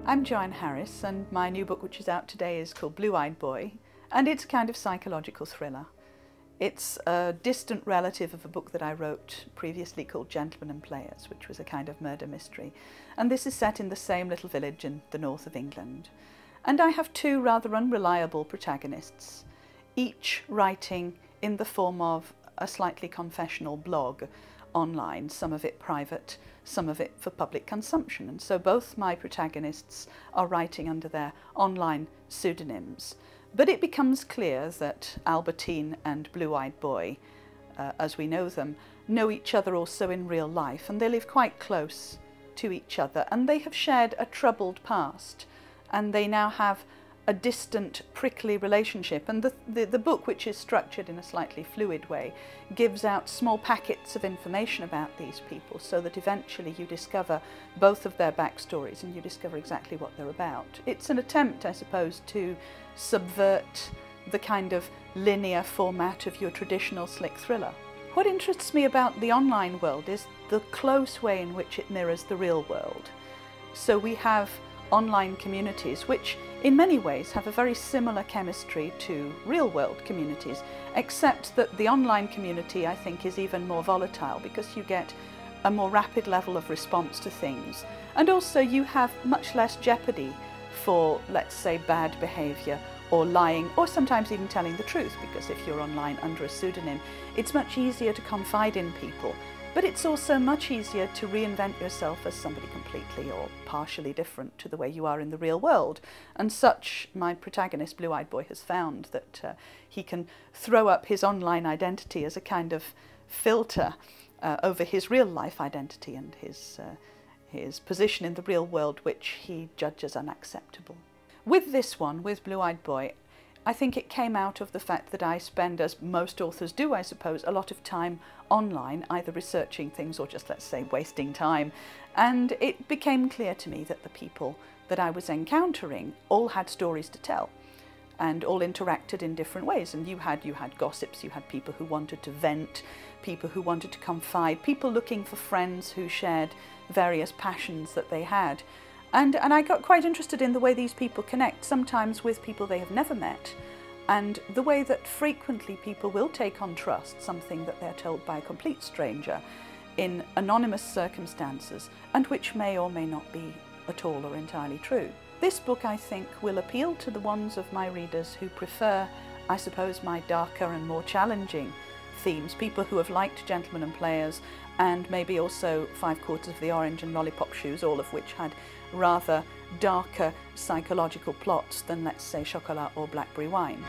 I'm Joanne Harris, and my new book, which is out today, is called Blueeyedboy, and it's a kind of psychological thriller. It's a distant relative of a book that I wrote previously called Gentlemen and Players, which was a kind of murder mystery. And this is set in the same little village in the north of England. And I have two rather unreliable protagonists, each writing in the form of a slightly confessional blog online, some of it private, some of it for public consumption. And so both my protagonists are writing under their online pseudonyms. But it becomes clear that Albertine and Blueeyedboy, as we know them, know each other also in real life, and they live quite close to each other, and they have shared a troubled past, and they now have a distant, prickly relationship. And the book, which is structured in a slightly fluid way, gives out small packets of information about these people so that eventually you discover both of their backstories and you discover exactly what they're about. It's an attempt, I suppose, to subvert the kind of linear format of your traditional slick thriller. What interests me about the online world is the close way in which it mirrors the real world. So we have online communities which in many ways have a very similar chemistry to real-world communities, except that the online community, I think, is even more volatile because you get a more rapid level of response to things, and also you have much less jeopardy for, let's say, bad behaviour or lying, or sometimes even telling the truth, because if you're online under a pseudonym, it's much easier to confide in people. But it's also much easier to reinvent yourself as somebody completely or partially different to the way you are in the real world. And such, my protagonist, Blueeyedboy, has found that he can throw up his online identity as a kind of filter over his real life identity and his position in the real world, which he judges unacceptable. With this one, with Blueeyedboy, I think it came out of the fact that I spend, as most authors do, I suppose, a lot of time online, either researching things or just, let's say, wasting time. And it became clear to me that the people that I was encountering all had stories to tell and all interacted in different ways. And you had gossips, you had people who wanted to vent, people who wanted to confide, people looking for friends who shared various passions that they had. And I got quite interested in the way these people connect, sometimes with people they have never met, and the way that frequently people will take on trust something that they're told by a complete stranger in anonymous circumstances, and which may or may not be at all or entirely true. This book, I think, will appeal to the ones of my readers who prefer, I suppose, my darker and more challenging themes, people who have liked Gentlemen and Players, and maybe also 5/4 of the Orange and Lollipop Shoes, all of which had rather darker psychological plots than, let's say, Chocolat or Blackberry Wine.